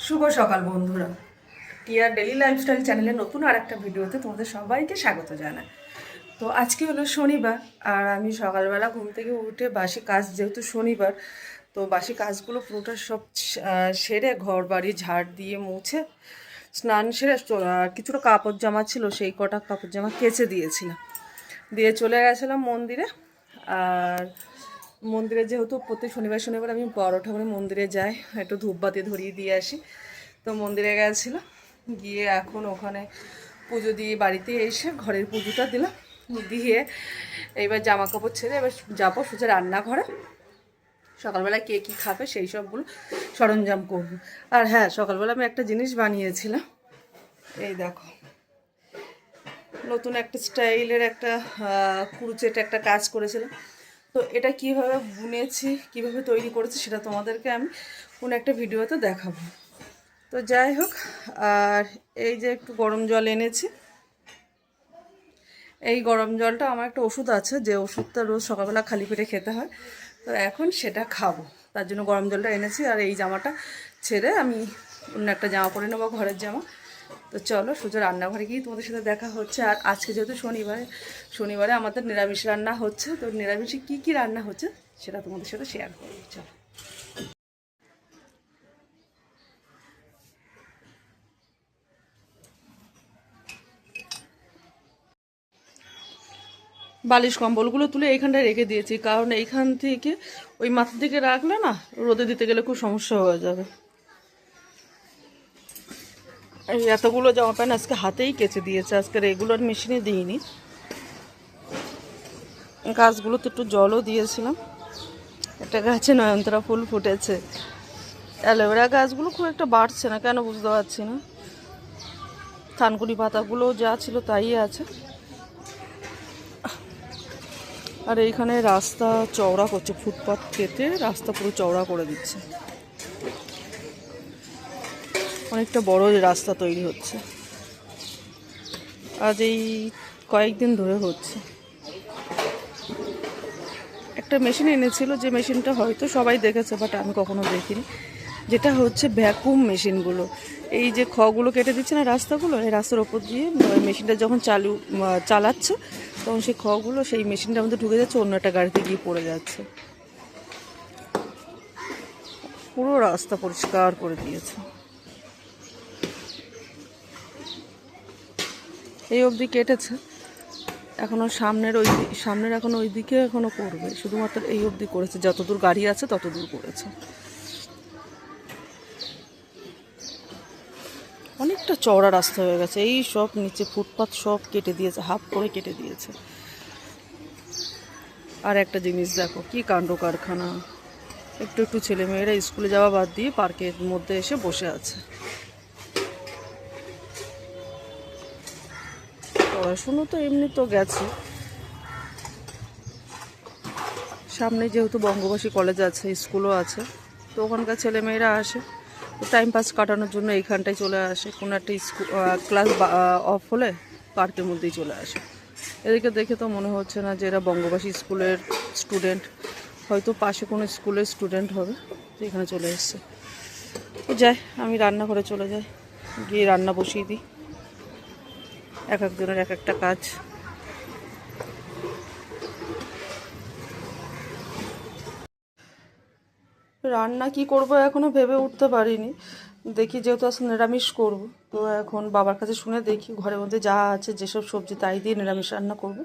শুভ সকাল বন্ধুরা, টিয়ার daily lifestyle চ্যানেলের নতুন আর একটা ভিডিওতে তোমাদের সবাইকে স্বাগত জানাই। তো আজকে হলো শনিবার, আর আমি সকালবেলা ঘুম থেকে উঠে বাসি কাজ, যেহেতু শনিবার তো বাসি কাজগুলো পুরোটা সব সেরে ঘর বাড়ি ঝাড় দিয়ে মুছে স্নান সেরে কিছুটা কাপড় জামা ছিল, সেই কটা কাপড় জামা কেচে দিয়েছিলাম, দিয়ে চলে গেছিলাম মন্দিরে। আর মন্দিরে যেহেতু প্রত্যেক শনিবার শনিবার আমি বড় ঠাকুরের মন্দিরে যাই, একটু ধূপবাতি ধরিয়ে দিয়ে আসি। তো মন্দিরে গেছিলাম, গিয়ে এখন ওখানে পুজো দিয়ে বাড়িতে এসে ঘরের পুজোটা দিলাম, দিয়ে এইবার জামা কাপড় ছেড়ে এবার যাবো সোজা রান্নাঘরে। সকালবেলা কে কী খাবে সেই সবগুলো সরঞ্জাম করব। আর হ্যাঁ, সকালবেলা আমি একটা জিনিস বানিয়েছিলাম, এই দেখো, নতুন একটা স্টাইলের একটা কুরুচেট একটা কাজ করেছিলাম। তো এটা কিভাবে বুনেছি, কিভাবে তৈরি করেছি সেটা তোমাদেরকে আমি কোনো একটা ভিডিওতে দেখাবো। তো যাই হোক, আর এই যে একটু গরম জল এনেছি, এই গরম জলটা আমার একটা ওষুধ আছে, যে ওষুধটা রোজ সকালবেলা খালি পেটে খেতে হয়, তো এখন সেটা খাবো, তার জন্য গরম জলটা এনেছি। আর এই জামাটা ছেড়ে আমি অন্য একটা জামা পরে নেবো, ঘরের জামা। তো চলো সোজা রান্নাঘরে গিয়ে তোমাদের সাথে দেখা হচ্ছে। আর আজকে যেহেতু শনিবারে আমাদের নিরামিষ রান্না হচ্ছে, তো নিরামিষে কী কী রান্না হচ্ছে সেটা তোমাদের সাথে শেয়ার করবো। চলো। বালিশ কম্বলগুলো তুলে এইখানটায় রেখে দিয়েছি, কারণ এইখান থেকে ওই মাথার দিকে রাখলে না রোদে দিতে গেলে খুব সমস্যা হয়ে যাবে। এই এতগুলো জামা প্যান্ট আজকে হাতেই কেচে দিয়েছে, আজকে রেগুলার মেশিনে দিইনি। গাছগুলোতে একটু জলও দিয়েছিলাম, একটা গাছে নয়নতারা ফুল ফুটেছে। অ্যালোভেরা গাছগুলো খুব একটা বাড়ছে না, কেন বুঝতে পারছি না। থানকুনি পাতাগুলো যা ছিল তাই আছে। আর এইখানে রাস্তা চওড়া করছে, ফুটপাথ কেটে রাস্তা পুরো চওড়া করে দিচ্ছে, অনেকটা বড় রাস্তা তৈরি হচ্ছে। আজ এই কয়েকদিন ধরে হচ্ছে। একটা মেশিন এনেছিল, যে মেশিনটা হয়তো সবাই দেখেছে বাট আমি কখনো দেখিনি, যেটা হচ্ছে ভ্যাকুম মেশিনগুলো। এই যে খগুলো কেটে দিচ্ছে না রাস্তাগুলো, এই রাস্তার ওপর দিয়ে মেশিনটা যখন চালাচ্ছে তখন সেই খগুলো সেই মেশিনটার মধ্যে ঢুকে যাচ্ছে, অন্য একটা গাড়িতে গিয়ে পড়ে যাচ্ছে। পুরো রাস্তা পরিষ্কার করে দিয়েছে। এই অবধি কেটেছে, এখনও সামনের এখনও ওই দিকে এখনও করবে, শুধুমাত্র এই অবধি করেছে, যতদূর গাড়ি আছে ততদূর করেছে। অনেকটা চওড়া রাস্তা হয়ে গেছে, এই সব নিচে ফুটপাথ সব কেটে দিয়েছে, হাফ করে কেটে দিয়েছে। আর একটা জিনিস দেখো, কি কাণ্ড কারখানা, একটু একটু ছেলেমেয়েরা স্কুলে যাওয়া বাদ দিয়ে পার্কের মধ্যে এসে বসে আছে। পড়াশুনো তো এমনি তো গেছে, সামনে যেহেতু বঙ্গবাসী কলেজ আছে, স্কুলও আছে, তো ওখানকার ছেলেমেয়েরা আসে, তো টাইম পাস কাটানোর জন্য এইখানটায় চলে আসে। কোনো একটা ক্লাস অফ হলে পার্কের মধ্যেই চলে আসে। এদিকে দেখে তো মনে হচ্ছে না যে এরা বঙ্গবাসী স্কুলের স্টুডেন্ট, হয়তো পাশে কোনো স্কুলের স্টুডেন্ট হবে, তো এখানে চলে এসছে। তো যাই, আমি রান্নাঘরে চলে যাই, গিয়ে রান্না বসিয়ে দিই। এক একজনের এক একটা কাজ। রান্না কি করব এখনো ভেবে উঠতে পারিনি, দেখি, যেহেতু আজকে নিরামিষ করব, তো এখন বাবার কাছে শুনে দেখি ঘরের মধ্যে যা আছে যেসব সবজি তাই দিয়ে নিরামিষ রান্না করব।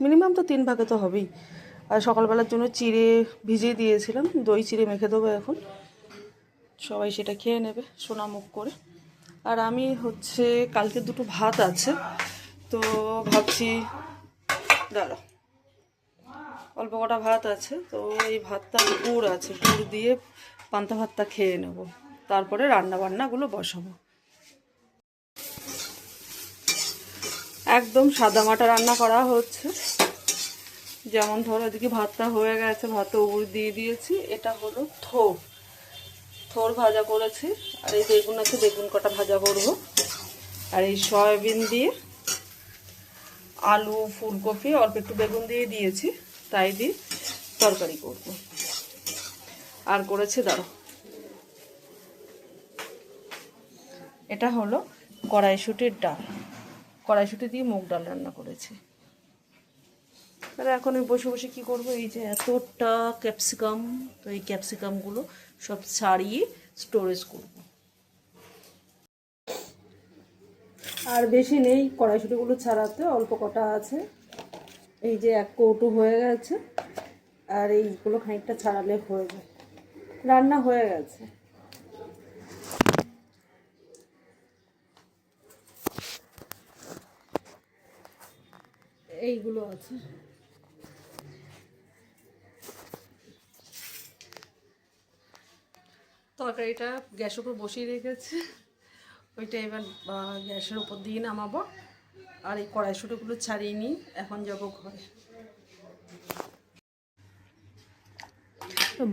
মিনিমাম তো 3 ভাগে তো হবেই। আর সকালবেলার জন্য চিড়ে ভিজিয়ে দিয়েছিলাম, দই চিড়ে মেখে দেবো এখন, সবাই সেটা খেয়ে নেবে সোনা মুখ করে। আর আমি হচ্ছে কালকে 2টো ভাত আছে, তো ভাবছি, দাঁড়া, অল্প কটা ভাত আছে, তো এই ভাতটা গুড় আছে, গুড় দিয়ে পান্তা ভাতটা খেয়ে নেব, তারপরে রান্নাবান্নাগুলো বসাবো। একদম সাদামাটা রান্না করা হচ্ছে, যেমন ধরো এদিকে ভাতটা হয়ে গেছে, ভাতটা উড় দিয়ে দিয়েছি। এটা হলো থোর ভাজা করেছি, আর এই বেগুন আছে, বেগুন কটা ভাজা করব। আর এই সয়াবিন দিয়ে আলু ফুলকপি অল্প একটু বেগুন দিয়ে দিয়েছি, তাই দিয়ে তরকারি করব। আর করেছি, দাঁড়ো, এটা হলো কড়াইশুঁটির ডাল, কড়াইশুঁটি দিয়ে মুগ ডাল রান্না করেছি। তাহলে এখন আমি বসে বসে কী করবো, এই যে এতটা ক্যাপসিকাম, তো এই ক্যাপসিকামগুলো সব ছাড়িয়ে স্টোরেজ করব। আর বেশি নেই কড়াইশুঁটিগুলো ছাড়াতে, অল্প কটা আছে। এই যে 1 কৌটো হয়ে গেছে, আর এইগুলো খানিকটা ছাড়ালে হয়ে যায়, রান্না হয়ে গেছে। এইগুলো আছে। তরকারিটা গ্যাসের উপর বসিয়ে রেখেছে, ওইটা এবার গ্যাসের উপর দিয়ে নামাবো। আর এই কড়াইশুঁটিগুলো ছাড়িয়ে নিই, এখন যাবো ঘরে।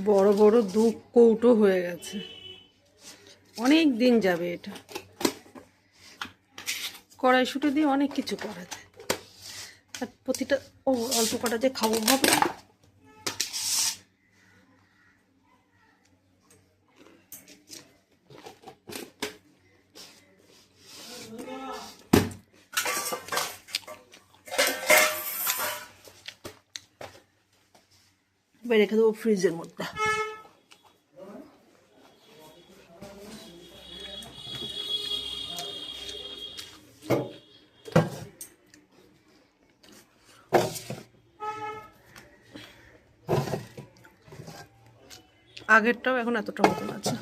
বড় বড় 2 কৌটো হয়ে গেছে, অনেক দিন যাবে এটা। কড়াইশুঁটি দিয়ে অনেক কিছু করা যায়, আর প্রতিটা অল্প কটা যে খাবো ভাবে। রেখে দেবো ফ্রিজের মধ্যে। আগেরটাও এখন এতটা মতন আছে।